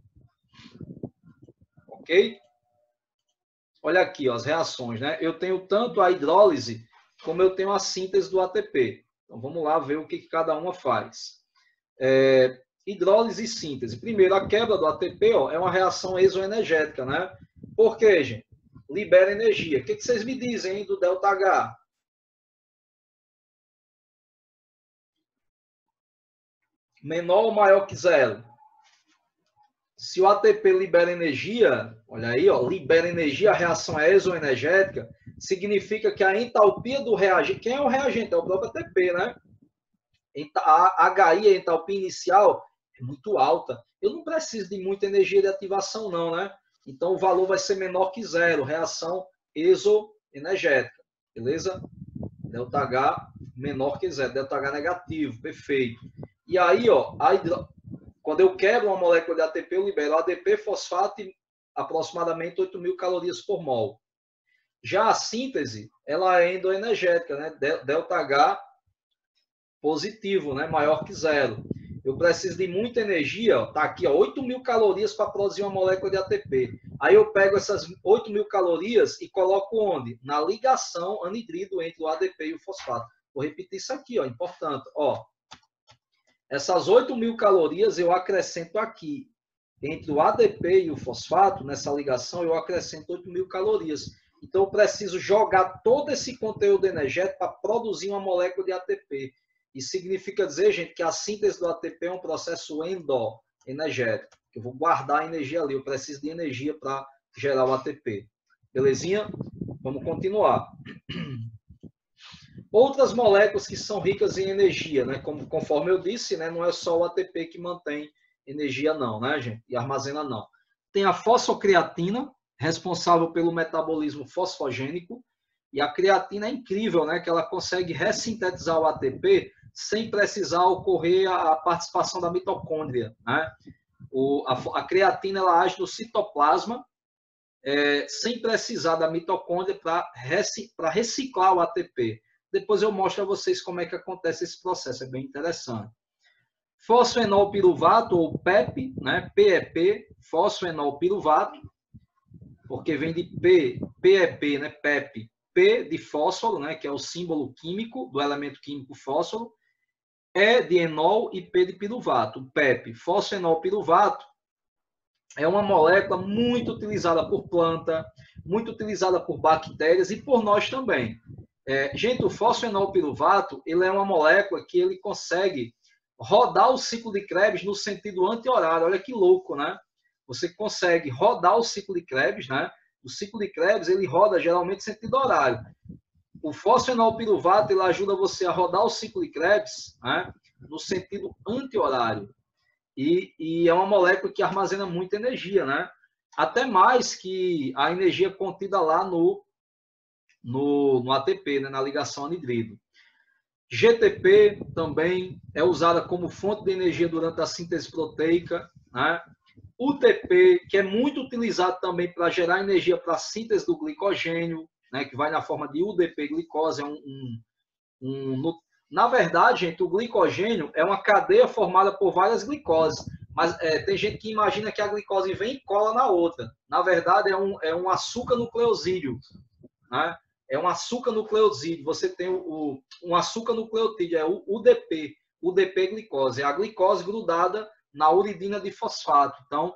Ok? Olha aqui, ó, as reações, né? Eu tenho tanto a hidrólise, como eu tenho a síntese do ATP. Então, vamos lá ver o que cada uma faz. Hidrólise e síntese. Primeiro, a quebra do ATP, ó, é uma reação exoenergética, né? Por quê, gente? Libera energia. O que vocês me dizem, hein, do ΔH? Menor ou maior que zero? Se o ATP libera energia, olha aí, ó, libera energia, a reação é exoenergética, significa que a entalpia do reagente, quem é o reagente? É o próprio ATP, né? A HI, a entalpia inicial, é muito alta. Eu não preciso de muita energia de ativação, não, né? Então o valor vai ser menor que zero, reação energética, beleza? ΔH menor que zero, ΔH negativo, perfeito. E aí, ó, quando eu quebro uma molécula de ATP, eu libero ADP, fosfato e aproximadamente 8.000 calorias por mol. Já a síntese, ela é endoenergética, né? ΔH positivo, né? Maior que zero. Eu preciso de muita energia, ó, tá aqui, ó, 8.000 calorias para produzir uma molécula de ATP. Aí eu pego essas 8.000 calorias e coloco onde? Na ligação anidrido entre o ADP e o fosfato. Vou repetir isso aqui, ó, importante. Ó, essas 8.000 calorias eu acrescento aqui. Entre o ADP e o fosfato, nessa ligação, eu acrescento 8.000 calorias. Então, eu preciso jogar todo esse conteúdo energético para produzir uma molécula de ATP. Isso significa dizer, gente, que a síntese do ATP é um processo endoenergético. Eu vou guardar a energia ali, eu preciso de energia para gerar o ATP. Belezinha? Vamos continuar. Outras moléculas que são ricas em energia, né? Conforme eu disse, né? Não é só o ATP que mantém energia não, né, gente? E armazena não. Tem a fosfocreatina, responsável pelo metabolismo fosfogênico, e a creatina é incrível, né? Que ela consegue ressintetizar o ATP sem precisar ocorrer a participação da mitocôndria, né? A creatina ela age no citoplasma sem precisar da mitocôndria para reciclar o ATP. Depois eu mostro a vocês como é que acontece esse processo, é bem interessante. Fosfenolpiruvato, ou PEP, né? PEP, fosfenolpiruvato, porque vem de PEP, né? PEP, P de fósforo, né? Que é o símbolo químico do elemento químico fósforo, E de enol e P de piruvato. PEP, fosfenolpiruvato, é uma molécula muito utilizada por planta, muito utilizada por bactérias e por nós também. Gente, o fosfenolpiruvato, ele é uma molécula que ele consegue rodar o ciclo de Krebs no sentido anti-horário. Olha que louco, né? Você consegue rodar o ciclo de Krebs, né? O ciclo de Krebs, ele roda geralmente no sentido horário. O fosfenolpiruvato, ele ajuda você a rodar o ciclo de Krebs, né? No sentido anti-horário. E é uma molécula que armazena muita energia, né? Até mais que a energia contida lá no ATP, né? Na ligação anidrido. GTP também é usada como fonte de energia durante a síntese proteica, né? UTP, que é muito utilizado também para gerar energia para a síntese do glicogênio, né? Que vai na forma de UDP, glicose, na verdade, gente, o glicogênio é uma cadeia formada por várias glicoses, mas tem gente que imagina que a glicose vem e cola na outra. Na verdade, é um açúcar nucleosídeo, né? É um açúcar nucleosídeo. Você tem um açúcar nucleotídeo, é o UDP, UDP-glicose. É a glicose grudada na uridina de fosfato. Então,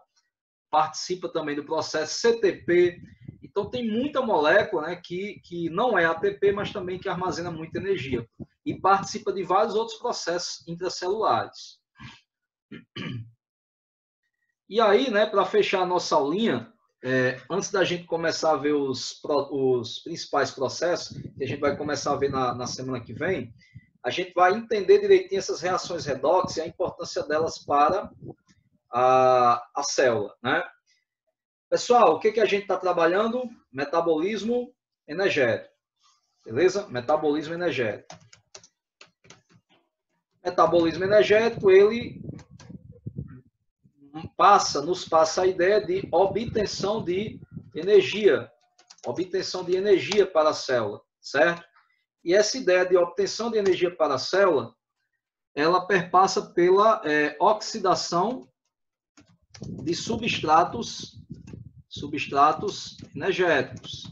participa também do processo CTP. Então, tem muita molécula, né, que não é ATP, mas também que armazena muita energia. E participa de vários outros processos intracelulares. E aí, né, para fechar a nossa aulinha, antes da gente começar a ver os principais processos, que a gente vai começar a ver na semana que vem, a gente vai entender direitinho essas reações redox e a importância delas para a célula, né? Pessoal, o que a gente está trabalhando? Metabolismo energético. Beleza? Metabolismo energético. Metabolismo energético, ele nos passa a ideia de obtenção de energia. Obtenção de energia para a célula, certo? E essa ideia de obtenção de energia para a célula, ela perpassa pela oxidação de substratos energéticos.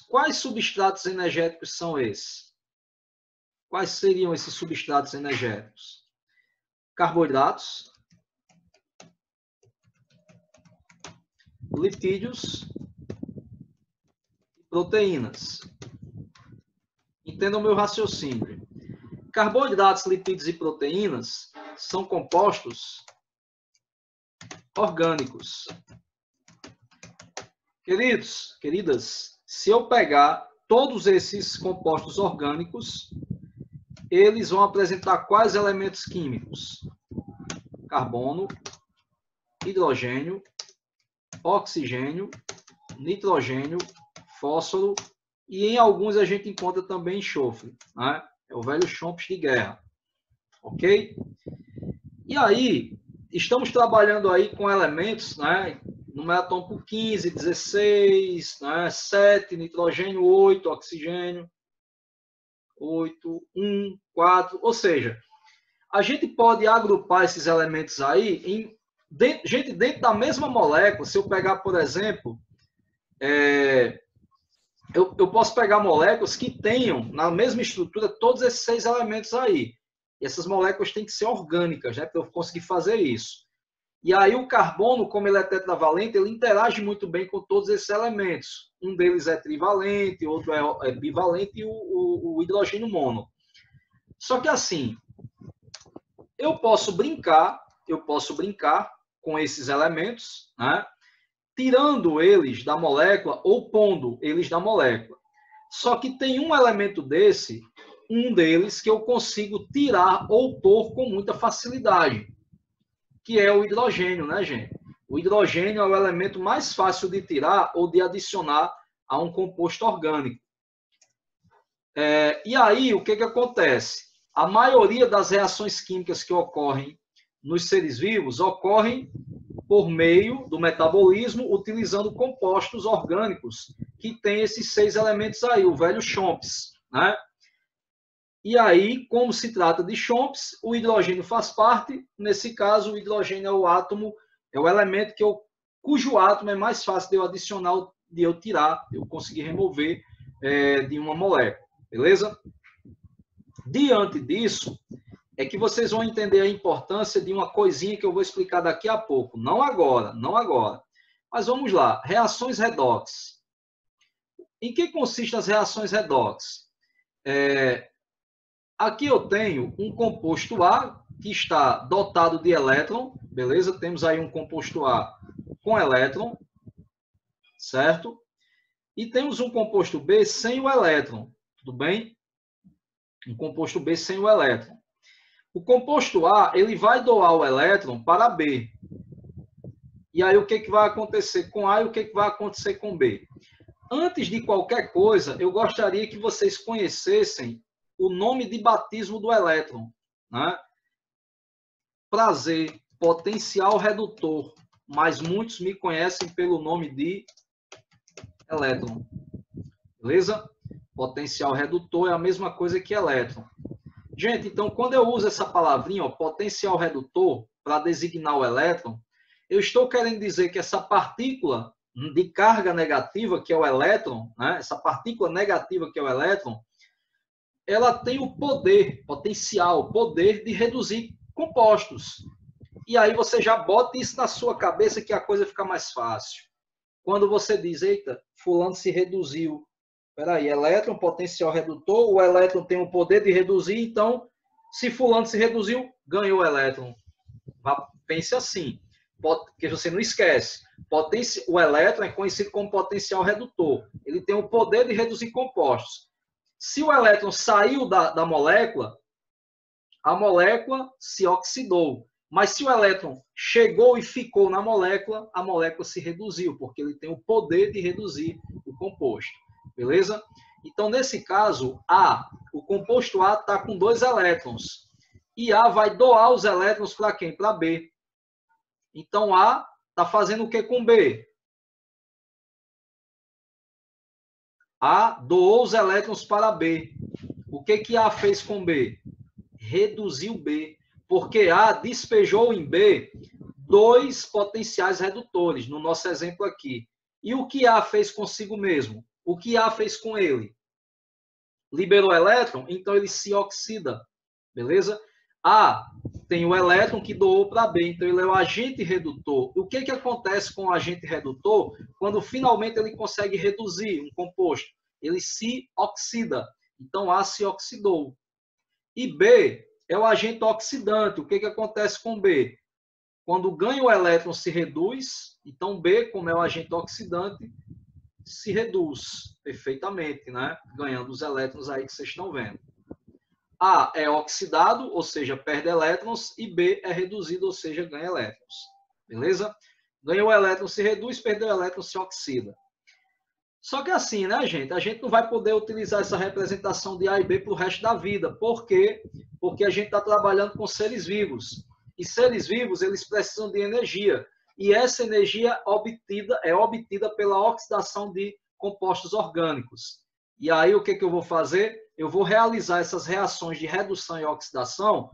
Quais substratos energéticos são esses? Quais seriam esses substratos energéticos? Carboidratos, lipídios e proteínas. Entendam o meu raciocínio. Carboidratos, lipídios e proteínas são compostos orgânicos. Queridos, queridas, se eu pegar todos esses compostos orgânicos, eles vão apresentar quais elementos químicos? Carbono, hidrogênio, oxigênio nitrogênio, fósforo e em alguns a gente encontra também enxofre, né? É o velho chomps de guerra, ok? E aí, estamos trabalhando aí com elementos, né? Número atômico 15, 16, né? 7, nitrogênio, 8, oxigênio, 8, 1, 4, ou seja, a gente pode agrupar esses elementos aí dentro da mesma molécula. Se eu pegar, por exemplo, eu posso pegar moléculas que tenham na mesma estrutura todos esses 6 elementos aí. E essas moléculas têm que ser orgânicas, né, para eu conseguir fazer isso. E aí o carbono, como ele é tetravalente, ele interage muito bem com todos esses elementos. Um deles é trivalente, outro é bivalente e o hidrogênio mono. Só que assim, eu posso brincar com esses elementos, né, tirando eles da molécula ou pondo eles na molécula. Só que tem um elemento desse, um deles, que eu consigo tirar ou pôr com muita facilidade, que é o hidrogênio, né, gente? O hidrogênio é o elemento mais fácil de tirar ou de adicionar a um composto orgânico. E aí, o que acontece? A maioria das reações químicas que ocorrem nos seres vivos ocorrem por meio do metabolismo, utilizando compostos orgânicos que têm esses 6 elementos aí, o velho chomps, né? E aí, como se trata de chomps, o hidrogênio faz parte. Nesse caso, o hidrogênio é o átomo, é o elemento cujo átomo é mais fácil de eu adicionar, de eu tirar, de eu conseguir remover de uma molécula, beleza? Diante disso, é que vocês vão entender a importância de uma coisinha que eu vou explicar daqui a pouco. Não agora, não agora. Mas vamos lá. Reações redox. Em que consistem as reações redox? Aqui eu tenho um composto A que está dotado de elétron, beleza? Temos aí um composto A com elétron, certo? E temos um composto B sem o elétron, tudo bem? Um composto B sem o elétron. O composto A, ele vai doar o elétron para B. E aí o que vai acontecer com A e o que vai acontecer com B? Antes de qualquer coisa, eu gostaria que vocês conhecessem o nome de batismo do elétron, né? Prazer, potencial redutor, mas muitos me conhecem pelo nome de elétron. Beleza? Potencial redutor é a mesma coisa que elétron. Gente, então, quando eu uso essa palavrinha, ó, potencial redutor, para designar o elétron, eu estou querendo dizer que essa partícula de carga negativa, que é o elétron, né, essa partícula negativa, que é o elétron, ela tem o poder de reduzir compostos. E aí você já bota isso na sua cabeça que a coisa fica mais fácil. Quando você diz, eita, fulano se reduziu. Peraí, elétron, potencial redutor, o elétron tem o poder de reduzir, então, se fulano se reduziu, ganhou o elétron. Pense assim, porque você não esquece. O elétron é conhecido como potencial redutor. Ele tem o poder de reduzir compostos. Se o elétron saiu da molécula, a molécula se oxidou. Mas se o elétron chegou e ficou na molécula, a molécula se reduziu, porque ele tem o poder de reduzir o composto. Beleza? Então, nesse caso, o composto A está com 2 elétrons. E A vai doar os elétrons para quem? Para B. Então, A está fazendo o que com B? A doou os elétrons para B. O que A fez com B? Reduziu B. Porque A despejou em B 2 potenciais redutores, no nosso exemplo aqui. E o que A fez consigo mesmo? O que A fez com ele? Liberou elétron, então ele se oxida. Beleza? A tem o elétron que doou para B, então ele é o agente redutor. E o que acontece com o agente redutor quando finalmente ele consegue reduzir um composto? Ele se oxida. Então A se oxidou. E B é o agente oxidante. O que acontece com B? Quando ganha o elétron, se reduz. Então B, como é o agente oxidante, se reduz perfeitamente, né? Ganhando os elétrons aí que vocês estão vendo. A é oxidado, ou seja, perde elétrons, e B é reduzido, ou seja, ganha elétrons. Beleza? Ganhou o elétron, se reduz, perdeu o elétron, se oxida. Só que assim, né, gente? A gente não vai poder utilizar essa representação de A e B para o resto da vida. Por quê? Porque a gente está trabalhando com seres vivos. E seres vivos, eles precisam de energia. E essa energia é obtida pela oxidação de compostos orgânicos. E aí, o que eu vou fazer? Eu vou realizar essas reações de redução e oxidação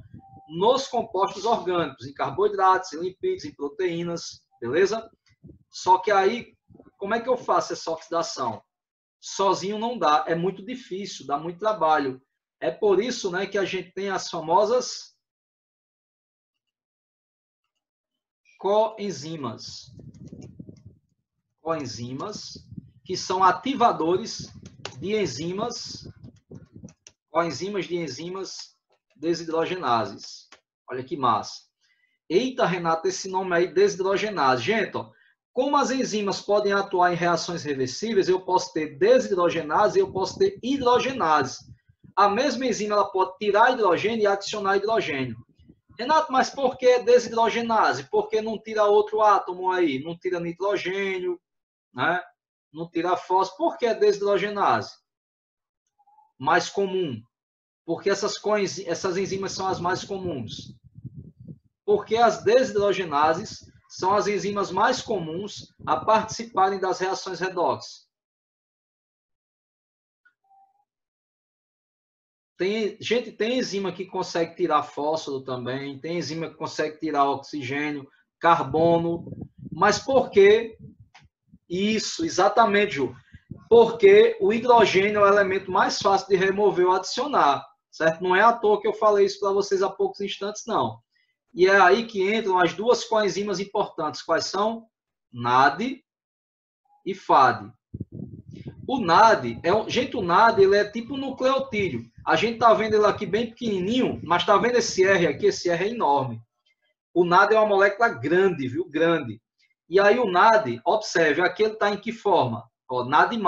nos compostos orgânicos, em carboidratos, em lipídios, em proteínas, beleza? Só que aí, como é que eu faço essa oxidação? Sozinho não dá, é muito difícil, dá muito trabalho. É por isso, né, que a gente tem as famosas coenzimas. Coenzimas, que são ativadores de enzimas, coenzimas de enzimas desidrogenases. Olha que massa. Eita, Renata, esse nome aí, desidrogenase. Gente, ó, como as enzimas podem atuar em reações reversíveis, eu posso ter desidrogenase e eu posso ter hidrogenase. A mesma enzima ela pode tirar hidrogênio e adicionar hidrogênio. Renato, mas por que desidrogenase? Por que não tira outro átomo aí? Não tira nitrogênio, né? Não tira fósforo. Por que desidrogenase? Mais comum. Porque essas enzimas são as mais comuns. Porque as desidrogenases são as enzimas mais comuns a participarem das reações redox. Tem enzima que consegue tirar fósforo também, tem enzima que consegue tirar oxigênio, carbono, mas por que isso? Exatamente, Ju. Porque o hidrogênio é o elemento mais fácil de remover ou adicionar, certo? Não é à toa que eu falei isso para vocês há poucos instantes, não. E é aí que entram as duas coenzimas importantes. Quais são? NAD e FAD. O NAD, gente, o NAD ele é tipo um nucleotídeo. A gente está vendo ele aqui bem pequenininho, mas está vendo esse R aqui? Esse R é enorme. O NAD é uma molécula grande, viu? Grande. E aí o NAD, observe, aqui ele está em que forma? Ó, NAD+. O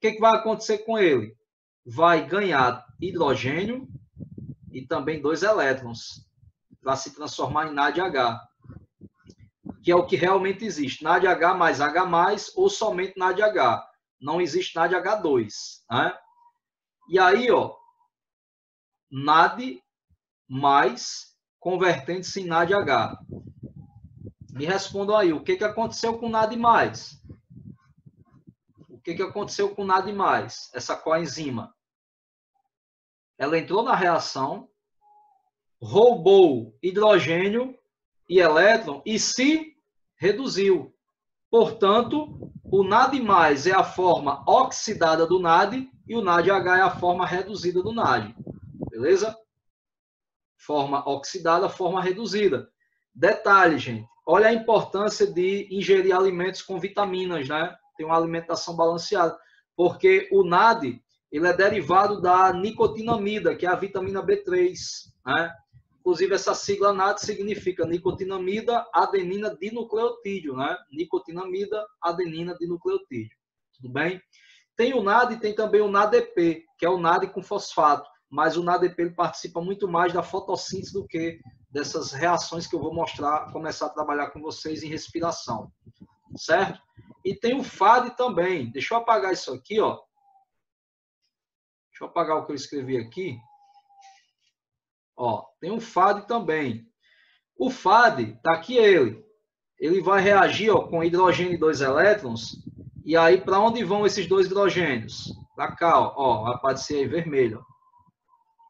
que vai acontecer com ele? Vai ganhar hidrogênio e também 2 elétrons para se transformar em NADH, que é o que realmente existe. NADH mais H+, ou somente NADH. Não existe NADH2. Né? E aí, ó, NAD mais convertendo-se em NADH. Me respondam aí, o que aconteceu com NAD+. O que aconteceu com NAD+, essa coenzima? Ela entrou na reação, roubou hidrogênio e elétron e se reduziu. Portanto, o NAD+ é a forma oxidada do NAD e o NADH é a forma reduzida do NAD. Beleza? Forma oxidada, forma reduzida. Detalhe, gente. Olha a importância de ingerir alimentos com vitaminas, né? Tem uma alimentação balanceada. Porque o NAD, ele é derivado da nicotinamida, que é a vitamina B3, né? Inclusive, essa sigla NAD significa nicotinamida, adenina dinucleotídeo, né? Nicotinamida, adenina dinucleotídeo. Tudo bem? Tem o NAD e tem também o NADP, que é o NAD com fosfato. Mas o NADP ele participa muito mais da fotossíntese do que dessas reações que eu vou mostrar, começar a trabalhar com vocês em respiração. Certo? E tem o FAD também. Deixa eu apagar isso aqui, ó. Deixa eu apagar o que eu escrevi aqui. Ó, tem um FAD também. O FAD, tá aqui ele. Ele vai reagir ó, com hidrogênio e 2 elétrons. E aí, para onde vão esses 2 hidrogênios? Para cá, ó, vai aparecer aí vermelho.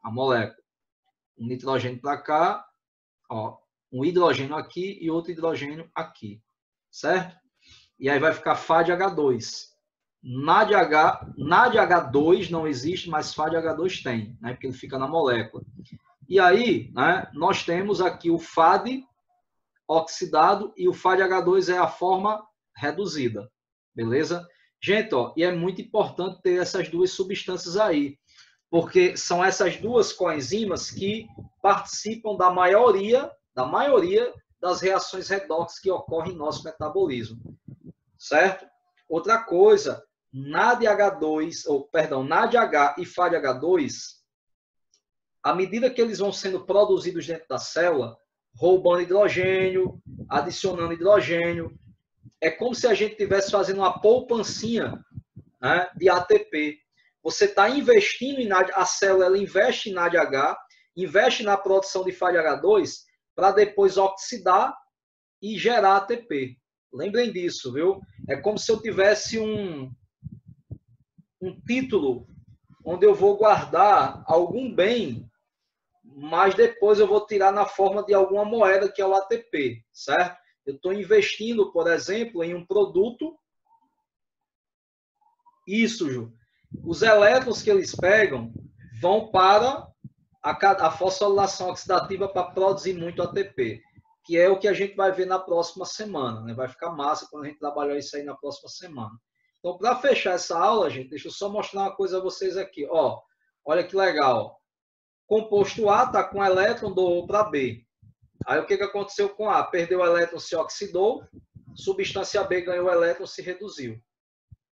A molécula. Um nitrogênio para cá, ó, um hidrogênio aqui e outro hidrogênio aqui. Certo? E aí vai ficar FADH2. NADH2 não existe, mas FADH2 tem, né? Porque ele fica na molécula. E aí, né, nós temos aqui o FAD oxidado e o FADH2 é a forma reduzida. Beleza? Gente, ó, e é muito importante ter essas duas substâncias aí, porque são essas duas coenzimas que participam da maioria das reações redox que ocorrem em nosso metabolismo. Certo? Outra coisa, NADH2 e FADH2, à medida que eles vão sendo produzidos dentro da célula, roubando hidrogênio, adicionando hidrogênio, é como se a gente estivesse fazendo uma poupancinha, né, de ATP. Você está investindo em NAD, a célula ela investe em NADH, investe na produção de FADH2 para depois oxidar e gerar ATP. Lembrem disso, viu? É como se eu tivesse um título onde eu vou guardar algum bem, mas depois eu vou tirar na forma de alguma moeda, que é o ATP, certo? Eu estou investindo, por exemplo, em um produto. Isso, Ju. Os elétrons que eles pegam vão para a fosforilação oxidativa para produzir muito ATP, que é o que a gente vai ver na próxima semana, né? Vai ficar massa quando a gente trabalhar isso aí na próxima semana. Então, para fechar essa aula, gente, deixa eu só mostrar uma coisa a vocês aqui. Ó, olha que legal. Composto A está com elétron, doou para B. Aí o que aconteceu com A? Perdeu o elétron, se oxidou. Substância B ganhou o elétron, se reduziu.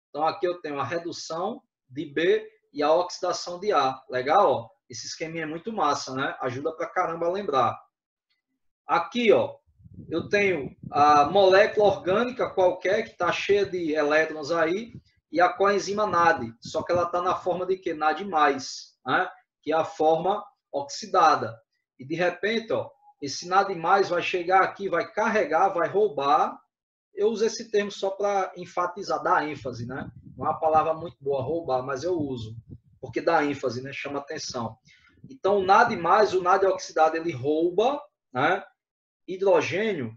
Então, aqui eu tenho a redução de B e a oxidação de A. Legal? Ó? Esse esqueminha é muito massa, né? Ajuda pra caramba a lembrar. Aqui, ó, eu tenho a molécula orgânica qualquer que está cheia de elétrons aí e a coenzima NAD. Só que ela está na forma de quê? NAD+, né? Que é a forma oxidada. E, de repente, ó, esse NAD+, vai chegar aqui, vai carregar, vai roubar. Eu uso esse termo só para enfatizar, dar ênfase, né? Não é uma palavra muito boa, roubar, mas eu uso, porque dá ênfase, né? Chama atenção. Então, o NAD+, o NAD oxidado, ele rouba, né, hidrogênio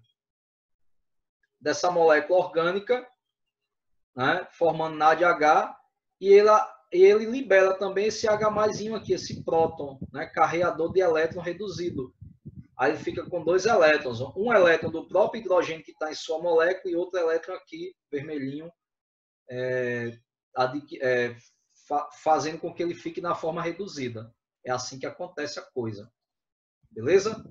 dessa molécula orgânica, né, formando NADH, e ele libera também esse H+, aqui, esse próton, né, carreador de elétron reduzido. Aí ele fica com 2 elétrons. Um elétron do próprio hidrogênio que está em sua molécula e outro elétron aqui, vermelhinho, fazendo com que ele fique na forma reduzida. É assim que acontece a coisa. Beleza?